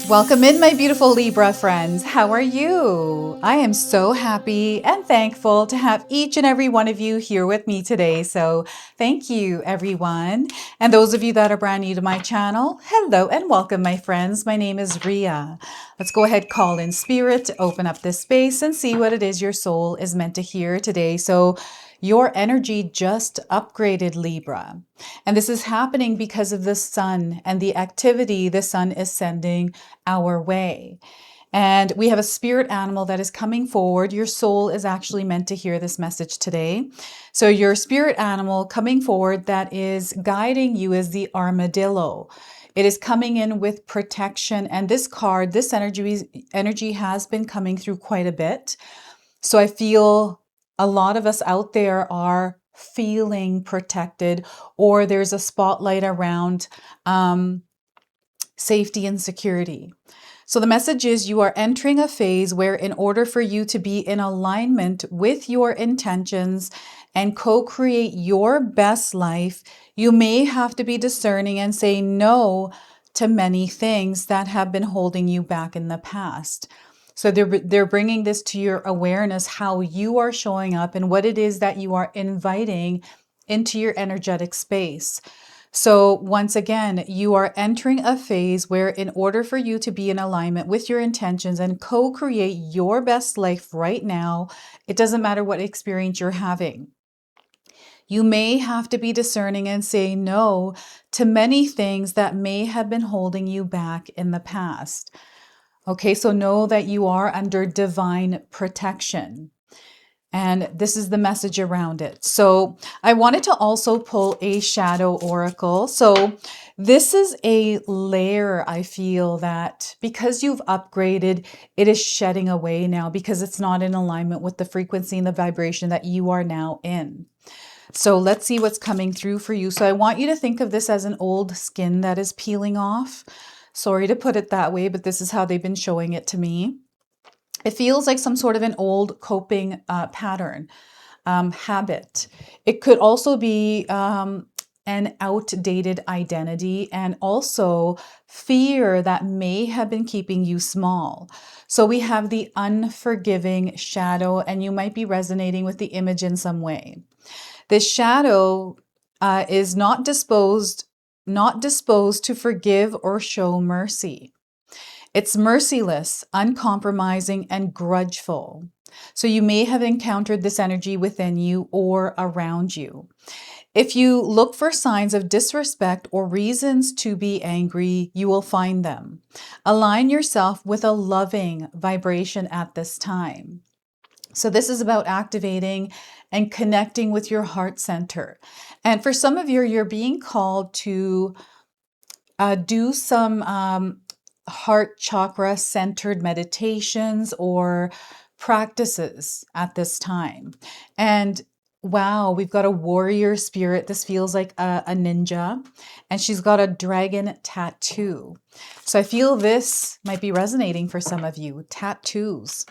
Welcome in, my beautiful Libra friends. How are you? I am so happy and thankful to have each and every one of you here with me today. So thank you, everyone. And those of you that are brand new to my channel, hello and welcome, my friends. My name is Ria. Let's go ahead, call in spirit to open up this space and see what it is your soul is meant to hear today. So your energy just upgraded, Libra. And this is happening because of the sun and the activity the sun is sending our way. And we have a spirit animal that is coming forward. Your soul is actually meant to hear this message today. So your spirit animal coming forward that is guiding you is the Armadillo. It is coming in with protection. And this card, this energy has been coming through quite a bit. So I feel a lot of us out there are feeling protected, or there's a spotlight around safety and security. So the message is you are entering a phase where in order for you to be in alignment with your intentions and co-create your best life, you may have to be discerning and say no to many things that have been holding you back in the past. So they're bringing this to your awareness, how you are showing up and what it is that you are inviting into your energetic space. So once again, you are entering a phase where in order for you to be in alignment with your intentions and co-create your best life right now, it doesn't matter what experience you're having. You may have to be discerning and say no to many things that may have been holding you back in the past. Okay, so know that you are under divine protection. And this is the message around it. So I wanted to also pull a shadow oracle. So this is a layer, I feel, that because you've upgraded, it is shedding away now because it's not in alignment with the frequency and the vibration that you are now in. So let's see what's coming through for you. So I want you to think of this as an old skin that is peeling off. Sorry to put it that way, but this is how they've been showing it to me. It feels like some sort of an old coping pattern, habit. It could also be an outdated identity and also fear that may have been keeping you small. So we have the unforgiving shadow, and you might be resonating with the image in some way. This shadow is not disposed to forgive or show mercy. It's merciless, uncompromising, and grudgeful. So you may have encountered this energy within you or around you. If you look for signs of disrespect or reasons to be angry, you will find them. Align yourself with a loving vibration at this time. So this is about activating and connecting with your heart center. And for some of you, you're being called to do some heart chakra centered meditations or practices at this time. And wow, we've got a warrior spirit. This feels like a ninja, and she's got a dragon tattoo. So I feel this might be resonating for some of you, tattoos.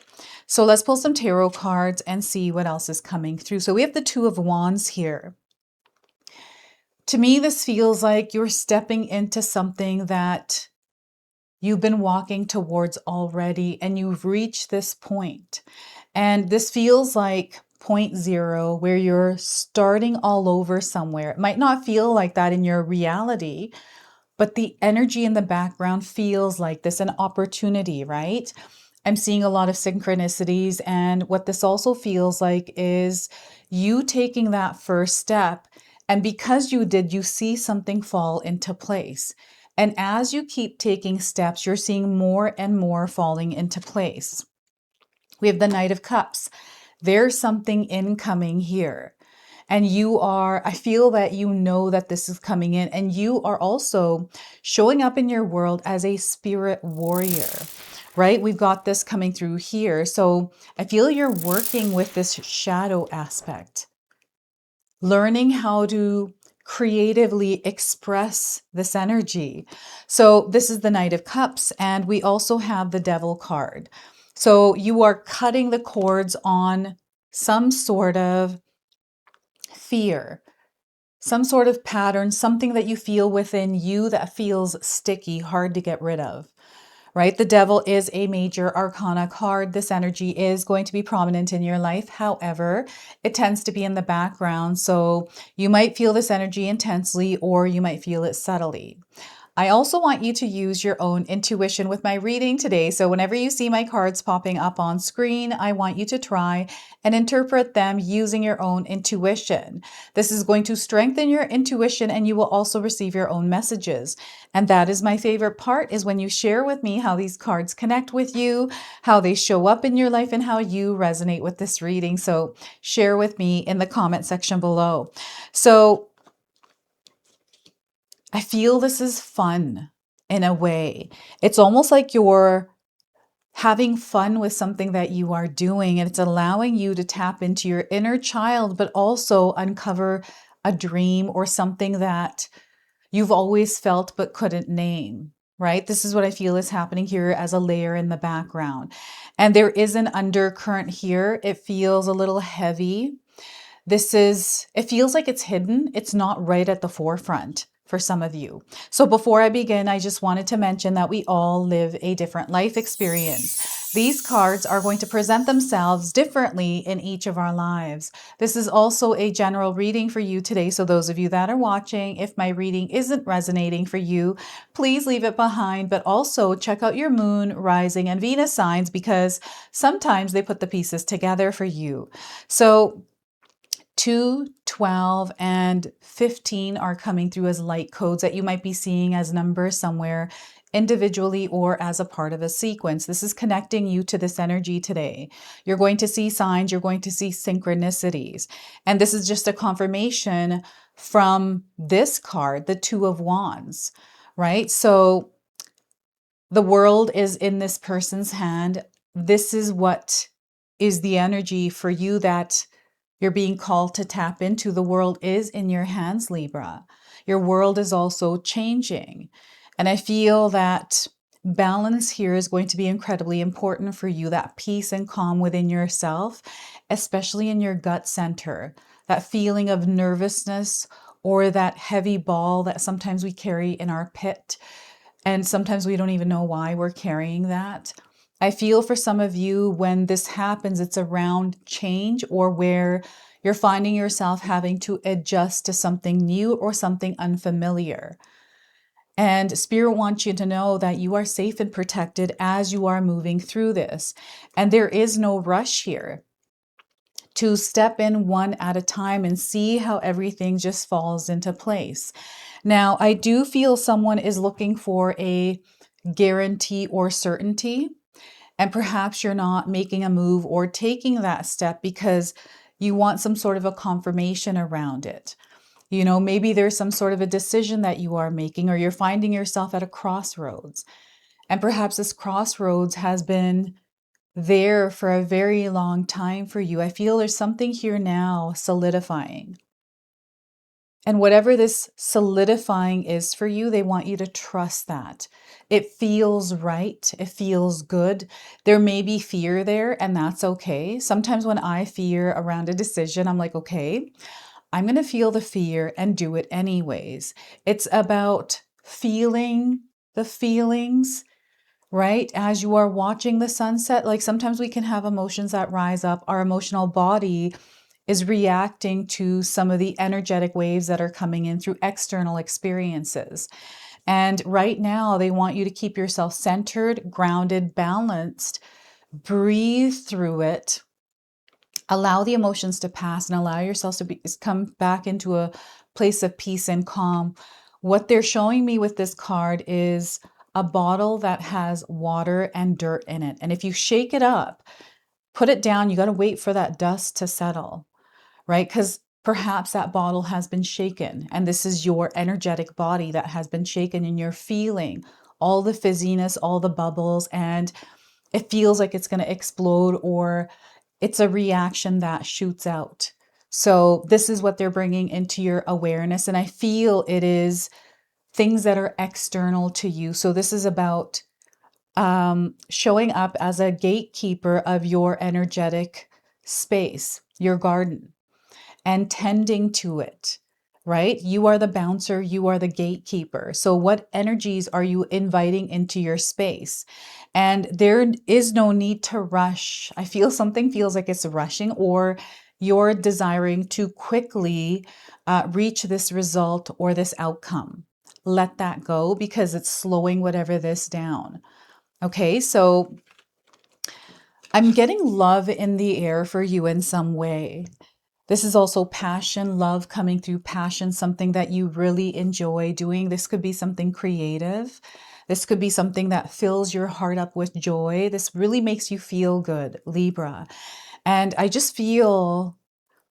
So let's pull some tarot cards and see what else is coming through. So we have the Two of Wands here. To me, this feels like you're stepping into something that you've been walking towards already, and you've reached this point. And this feels like point zero, where you're starting all over somewhere. It might not feel like that in your reality, but the energy in the background feels like this, an opportunity, right? I'm seeing a lot of synchronicities. And what this also feels like is you taking that first step. And because you did, you see something fall into place. And as you keep taking steps, you're seeing more and more falling into place. We have the Knight of Cups. There's something incoming here. And I feel that you know that this is coming in, and you are also showing up in your world as a spirit warrior, right? We've got this coming through here. So I feel you're working with this shadow aspect, learning how to creatively express this energy. So this is the Knight of Cups, and we also have the Devil card. So you are cutting the cords on some sort of fear, some sort of pattern, something that you feel within you that feels sticky, hard to get rid of, right? The devil is a major arcana card. This energy is going to be prominent in your life. However, it tends to be in the background. So you might feel this energy intensely, or you might feel it subtly. I also want you to use your own intuition with my reading today. So whenever you see my cards popping up on screen, I want you to try and interpret them using your own intuition. This is going to strengthen your intuition, and you will also receive your own messages. And that is my favorite part, is when you share with me how these cards connect with you, how they show up in your life, and how you resonate with this reading. So share with me in the comment section below. So I feel this is fun in a way. It's almost like you're having fun with something that you are doing, and it's allowing you to tap into your inner child, but also uncover a dream or something that you've always felt but couldn't name, right? This is what I feel is happening here as a layer in the background. And there is an undercurrent here. It feels a little heavy. It feels like it's hidden. It's not right at the forefront for some of you. So before I begin, I just wanted to mention that we all live a different life experience. These cards are going to present themselves differently in each of our lives. This is also a general reading for you today. So those of you that are watching, if my reading isn't resonating for you, please leave it behind, but also check out your moon, rising, and Venus signs, because sometimes they put the pieces together for you. So 2, 12, and 15 are coming through as light codes that you might be seeing as numbers somewhere individually or as a part of a sequence. This is connecting you to this energy today. You're going to see signs, you're going to see synchronicities. And this is just a confirmation from this card, the Two of Wands, right? So the world is in this person's hand. This is what is the energy for you that you're being called to tap into. The world is in your hands, Libra. Your world is also changing. And I feel that balance here is going to be incredibly important for you, that peace and calm within yourself, especially in your gut center, that feeling of nervousness or that heavy ball that sometimes we carry in our pit. And sometimes we don't even know why we're carrying that. I feel for some of you, when this happens, it's around change, or where you're finding yourself having to adjust to something new or something unfamiliar. And Spirit wants you to know that you are safe and protected as you are moving through this. And there is no rush here, to step in one at a time and see how everything just falls into place. Now, I do feel someone is looking for a guarantee or certainty. And perhaps you're not making a move or taking that step because you want some sort of a confirmation around it. You know, maybe there's some sort of a decision that you are making, or you're finding yourself at a crossroads. And perhaps this crossroads has been there for a very long time for you. I feel there's something here now solidifying. And whatever this solidifying is for you, they want you to trust that. It feels right. It feels good. There may be fear there, and that's okay. Sometimes when I fear around a decision, I'm like, okay, I'm going to feel the fear and do it anyways. It's about feeling the feelings, right? As you are watching the sunset, like sometimes we can have emotions that rise up. Our emotional body is reacting to some of the energetic waves that are coming in through external experiences. And right now, they want you to keep yourself centered, grounded, balanced, breathe through it, allow the emotions to pass, and allow yourself to come back into a place of peace and calm. What they're showing me with this card is a bottle that has water and dirt in it. And if you shake it up, put it down, you got to wait for that dust to settle, right? Because perhaps that bottle has been shaken, and this is your energetic body that has been shaken, and you're feeling all the fizziness, all the bubbles, and it feels like it's going to explode, or it's a reaction that shoots out. So this is what they're bringing into your awareness. And I feel it is things that are external to you. So this is about showing up as a gatekeeper of your energetic space, your garden, and tending to it, right? You are the bouncer, you are the gatekeeper. So, what energies are you inviting into your space? And there is no need to rush. I feel something feels like it's rushing, or you're desiring to quickly reach this result or this outcome. Let that go because it's slowing whatever this down. Okay, so I'm getting love in the air for you in some way. This is also passion, love coming through passion, something that you really enjoy doing. This could be something creative. This could be something that fills your heart up with joy. This really makes you feel good, Libra. And I just feel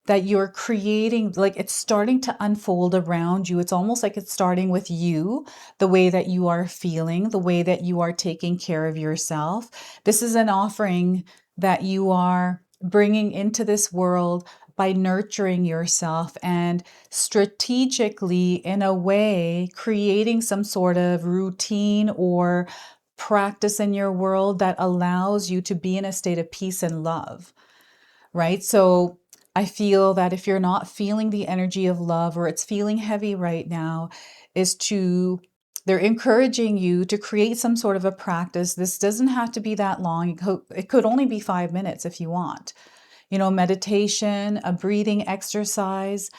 that you're creating, like it's starting to unfold around you. It's almost like it's starting with you, the way that you are feeling, the way that you are taking care of yourself. This is an offering that you are bringing into this world by nurturing yourself and strategically, in a way, creating some sort of routine or practice in your world that allows you to be in a state of peace and love, right? So I feel that if you're not feeling the energy of love, or it's feeling heavy right now, is to, they're encouraging you to create some sort of a practice. This doesn't have to be that long. It could only be 5 minutes if you want. You know, meditation, a breathing exercise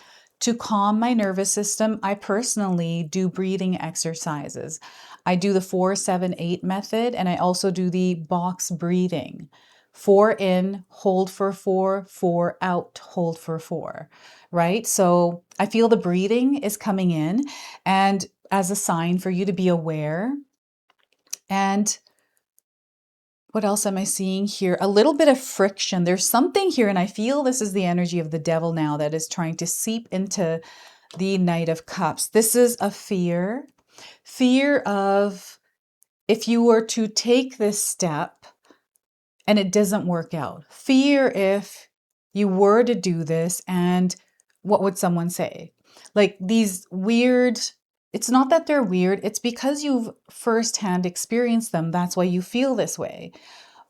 to calm my nervous system. I personally do breathing exercises. I do the 4-7-8 method, and I also do the box breathing. 4 in, hold for 4, 4 out, hold for 4, right? So I feel the breathing is coming in, and as a sign for you to be aware. And what else am I seeing here? A little bit of friction. There's something here, and I feel this is the energy of the devil now that is trying to seep into the Knight of Cups. This is a fear of, if you were to take this step and it doesn't work out. Fear if you were to do this and what would someone say? Like these weird, it's not that they're weird, it's because you've firsthand experienced them. That's why you feel this way.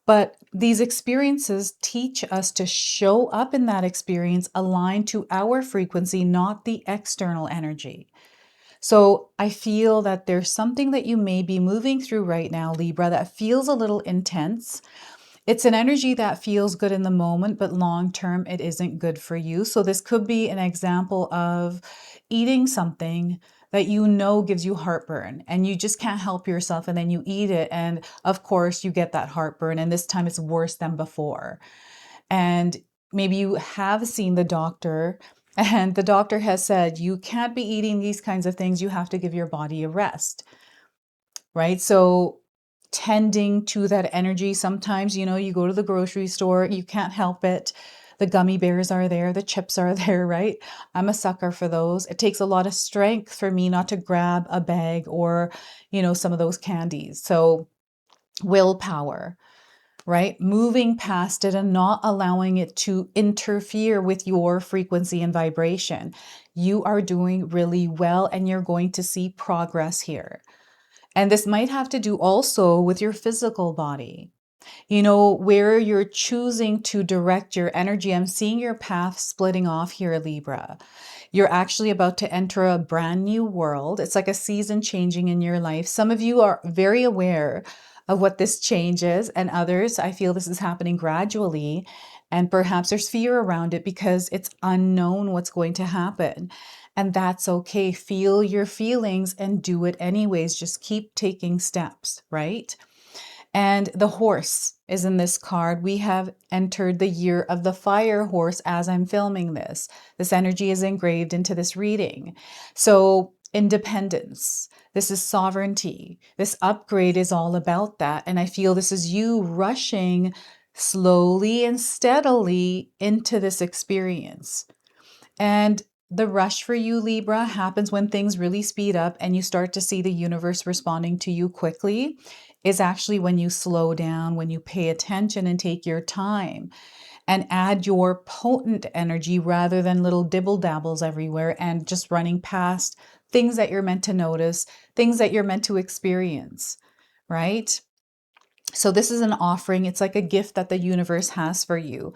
But these experiences teach us to show up in that experience aligned to our frequency, not the external energy. So I feel that there's something that you may be moving through right now, Libra, that feels a little intense. It's an energy that feels good in the moment, but long term, it isn't good for you. So this could be an example of eating something that you know gives you heartburn and you just can't help yourself, and then you eat it. And of course, you get that heartburn, and this time it's worse than before. And maybe you have seen the doctor, and the doctor has said, you can't be eating these kinds of things. You have to give your body a rest, right? So tending to that energy, sometimes, you know, you go to the grocery store, you can't help it. The gummy bears are there, the chips are there, right? I'm a sucker for those. It takes a lot of strength for me not to grab a bag or, you know, some of those candies. So willpower, right? Moving past it and not allowing it to interfere with your frequency and vibration. You are doing really well, and you're going to see progress here. And this might have to do also with your physical body, you know, where you're choosing to direct your energy. I'm seeing your path splitting off here, Libra. You're actually about to enter a brand new world. It's like a season changing in your life. Some of you are very aware of what this change is, and others, I feel this is happening gradually. And perhaps there's fear around it because it's unknown what's going to happen. And that's okay. Feel your feelings and do it anyways. Just keep taking steps, right? And the horse is in this card. We have entered the year of the fire horse as I'm filming this. This energy is engraved into this reading. So independence, this is sovereignty. This upgrade is all about that. And I feel this is you rushing slowly and steadily into this experience. And the rush for you, Libra, happens when things really speed up and you start to see the universe responding to you quickly. Is actually when you slow down, when you pay attention and take your time and add your potent energy rather than little dibble dabbles everywhere and just running past things that you're meant to notice, things that you're meant to experience, right? So this is an offering. It's like a gift that the universe has for you.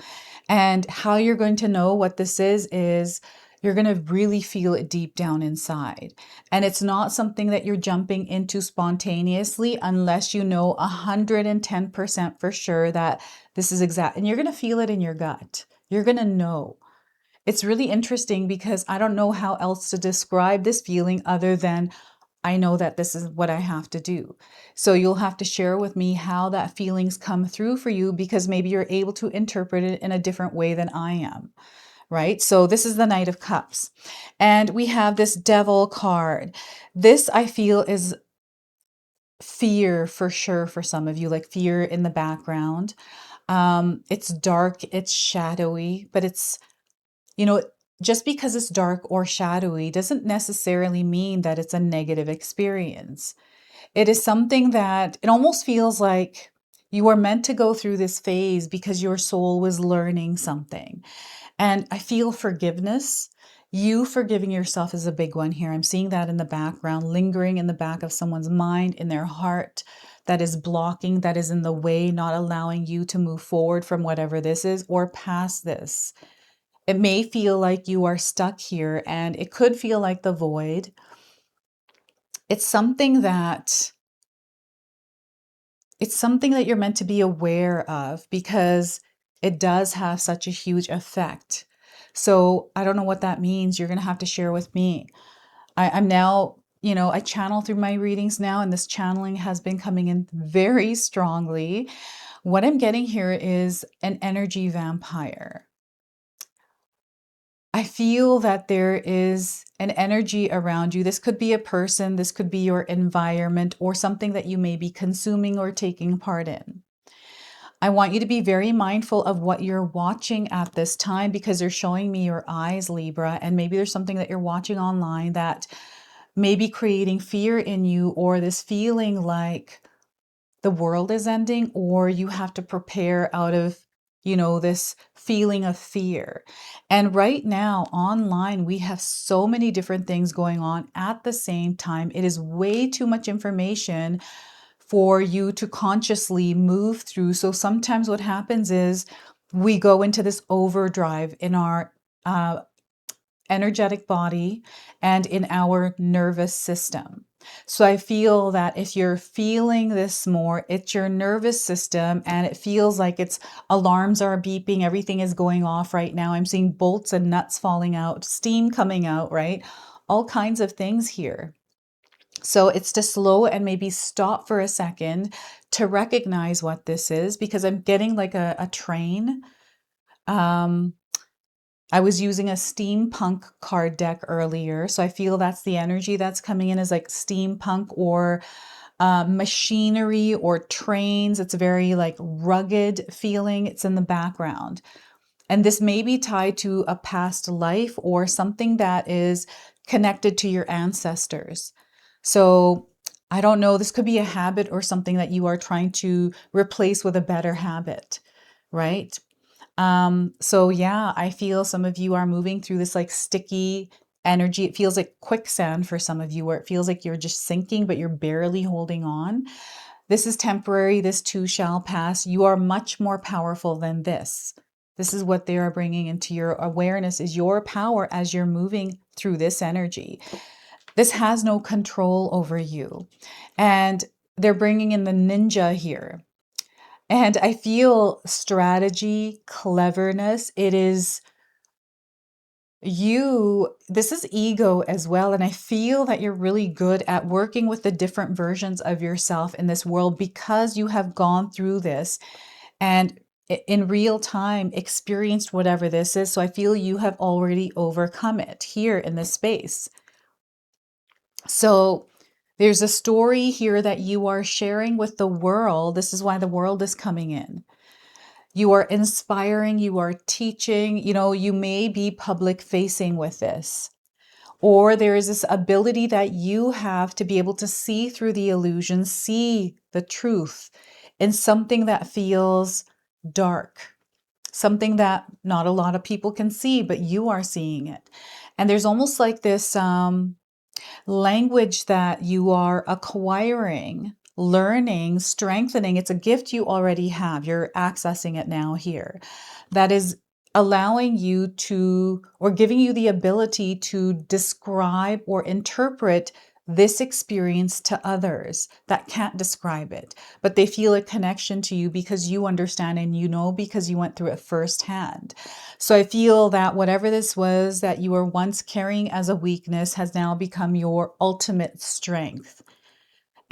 And how you're going to know what this is You're going to really feel it deep down inside. And it's not something that you're jumping into spontaneously unless you know 110% for sure that this is exact. And you're going to feel it in your gut. You're going to know. It's really interesting because I don't know how else to describe this feeling other than I know that this is what I have to do. So you'll have to share with me how that feelings come through for you, because maybe you're able to interpret it in a different way than I am, right? So this is the Knight of Cups. And we have this Devil card. This I feel is fear for sure for some of you, like fear in the background. It's dark, it's shadowy, but it's, you know, just because it's dark or shadowy doesn't necessarily mean that it's a negative experience. It is something that it almost feels like you are meant to go through this phase because your soul was learning something. And I feel forgiveness. You forgiving yourself is a big one here. I'm seeing that in the background, lingering in the back of someone's mind, in their heart, that is blocking, that is in the way, not allowing you to move forward from whatever this is or past this. It may feel like you are stuck here, and it could feel like the void. It's something that you're meant to be aware of because it does have such a huge effect. So I don't know what that means. You're going to have to share with me. I'm now, I channel through my readings now, and this channeling has been coming in very strongly. What I'm getting here is an energy vampire. I feel that there is an energy around you. This could be a person, this could be your environment, or something that you may be consuming or taking part in. I want you to be very mindful of what you're watching at this time, because they're showing me your eyes, Libra, and maybe there's something that you're watching online that may be creating fear in you, or this feeling like the world is ending, or you have to prepare out of, this feeling of fear. And right now online, we have so many different things going on at the same time. It is way too much information for you to consciously move through. So sometimes what happens is we go into this overdrive in our energetic body and in our nervous system. So I feel that if you're feeling this more, it's your nervous system, and it feels like it's alarms are beeping, everything is going off right now. I'm seeing bolts and nuts falling out, steam coming out, right? All kinds of things here. So it's to slow and maybe stop for a second to recognize what this is, because I'm getting like a train. I was using a steampunk card deck earlier, so I feel that's the energy that's coming in, is like steampunk or machinery or trains. It's a very like rugged feeling. It's in the background. And this may be tied to a past life or something that is connected to your ancestors. So I don't know, this could be a habit or something that you are trying to replace with a better habit, right? So yeah, I feel some of you are moving through this like sticky energy. It feels like quicksand for some of you, where it feels like you're just sinking, but you're barely holding on. This is temporary. This too shall pass. You are much more powerful than this. This is what they are bringing into your awareness, is your power as you're moving through this energy. This has no control over you. And they're bringing in the ninja here. And I feel strategy, cleverness. It is this is ego as well. And I feel that you're really good at working with the different versions of yourself in this world, because you have gone through this and in real time experienced whatever this is. So I feel you have already overcome it here in this space. So there's a story here that you are sharing with the world. This is why the world is coming in. You are inspiring, you are teaching, you may be public facing with this. Or there is this ability that you have to be able to see through the illusion, see the truth in something that feels dark, something that not a lot of people can see, but you are seeing it. And there's almost like this language that you are acquiring, learning, strengthening. It's a gift you already have. You're accessing it now here. That is allowing you to, or giving you the ability to describe or interpret this experience to others that can't describe it, but they feel a connection to you because you understand and you know because you went through it firsthand. So I feel that whatever this was that you were once carrying as a weakness has now become your ultimate strength.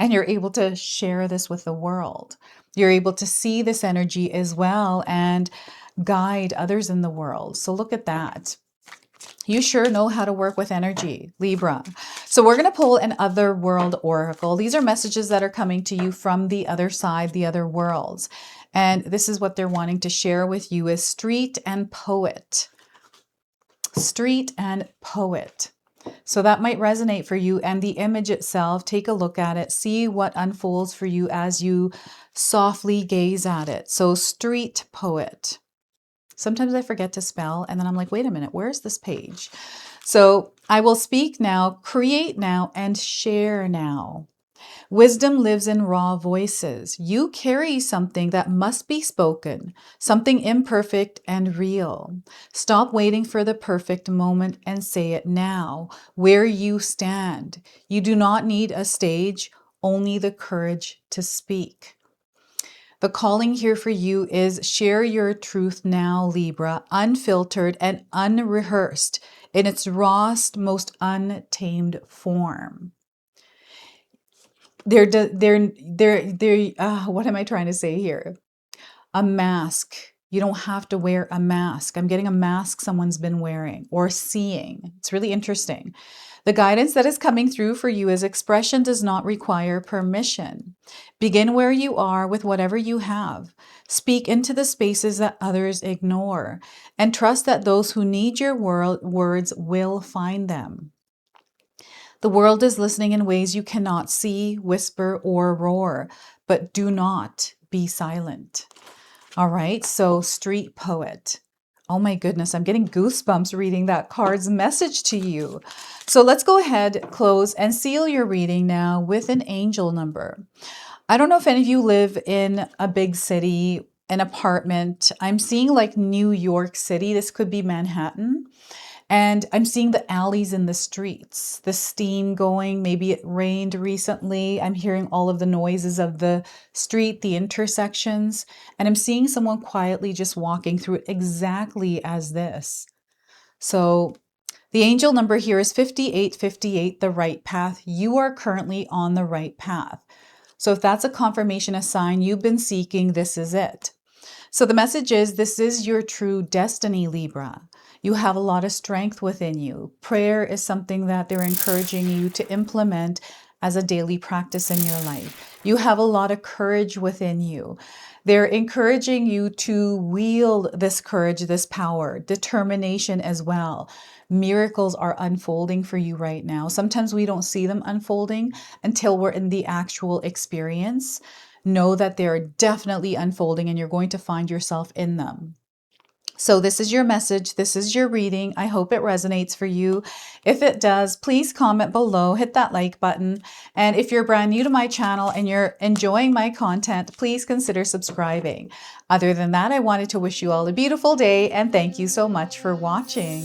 And you're able to share this with the world. You're able to see this energy as well and guide others in the world. So look at that. You sure know how to work with energy, Libra. So we're going to pull an other world oracle. These are messages that are coming to you from the other side, the other worlds. And this is what they're wanting to share with you is street and poet. Street and poet. So that might resonate for you. And the image itself, take a look at it. See what unfolds for you as you softly gaze at it. So street poet. Sometimes I forget to spell and then I'm like, wait a minute, where's this page? So I will speak now, create now, and share now. Wisdom lives in raw voices. You carry something that must be spoken, something imperfect and real. Stop waiting for the perfect moment and say it now, where you stand. You do not need a stage, only the courage to speak. The calling here for you is share your truth now, Libra, unfiltered and unrehearsed in its rawest, most untamed form. What am I trying to say here? A mask. You don't have to wear a mask. I'm getting a mask someone's been wearing or seeing. It's really interesting. The guidance that is coming through for you is expression does not require permission. Begin where you are with whatever you have. Speak into the spaces that others ignore and trust that those who need your words will find them. The world is listening in ways you cannot see, whisper, or roar, but do not be silent. All right, so street poet. Oh my goodness, I'm getting goosebumps reading that card's message to you. So let's go ahead, close, and seal your reading now with an angel number. I don't know if any of you live in a big city, an apartment. I'm seeing like New York City. This could be Manhattan. And I'm seeing the alleys in the streets, the steam going. Maybe it rained recently. I'm hearing all of the noises of the street, the intersections, and I'm seeing someone quietly just walking through it exactly as this. So the angel number here is 5858, the right path. You are currently on the right path. So if that's a confirmation, a sign you've been seeking, this is it. So the message is, this is your true destiny, Libra. You have a lot of strength within you. Prayer is something that they're encouraging you to implement as a daily practice in your life. You have a lot of courage within you. They're encouraging you to wield this courage, this power, determination as well. Miracles are unfolding for you right now. Sometimes we don't see them unfolding until we're in the actual experience. Know that they're definitely unfolding and you're going to find yourself in them. So this is your message. This is your reading. I hope it resonates for you. If it does, please comment below, hit that like button. And if you're brand new to my channel and you're enjoying my content, please consider subscribing. Other than that, I wanted to wish you all a beautiful day and thank you so much for watching.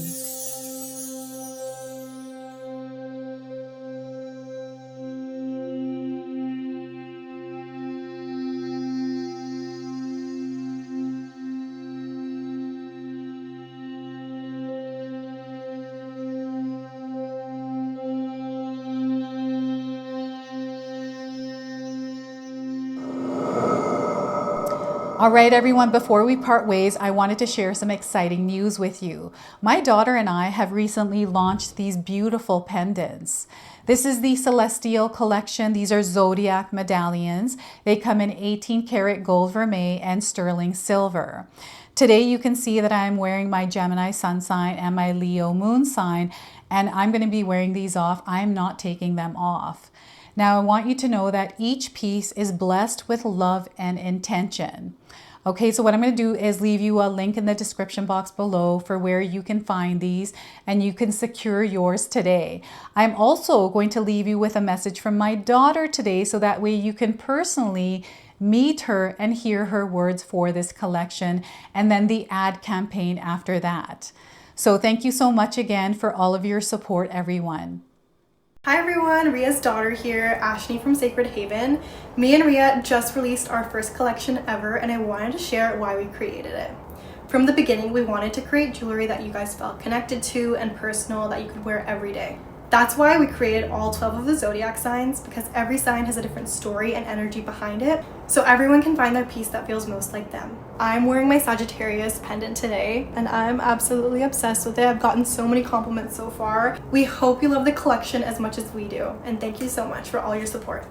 All right, everyone, before we part ways, I wanted to share some exciting news with you. My daughter and I have recently launched these beautiful pendants. This is the Celestial Collection. These are zodiac medallions. They come in 18 karat gold vermeil and sterling silver. Today, you can see that I'm wearing my Gemini sun sign and my Leo moon sign, and I'm going to be wearing these off. I'm not taking them off. Now, I want you to know that each piece is blessed with love and intention. Okay, so what I'm going to do is leave you a link in the description box below for where you can find these and you can secure yours today. I'm also going to leave you with a message from my daughter today so that way you can personally meet her and hear her words for this collection, and then the ad campaign after that. So thank you so much again for all of your support, everyone. Hi everyone, Ria's daughter here, Ashley from Sacred Haven. Me and Ria just released our first collection ever, and I wanted to share why we created it. From the beginning, we wanted to create jewelry that you guys felt connected to and personal, that you could wear every day. That's why we created all 12 of the zodiac signs, because every sign has a different story and energy behind it, so everyone can find their piece that feels most like them. I'm wearing my Sagittarius pendant today, and I'm absolutely obsessed with it. I've gotten so many compliments so far. We hope you love the collection as much as we do, and thank you so much for all your support.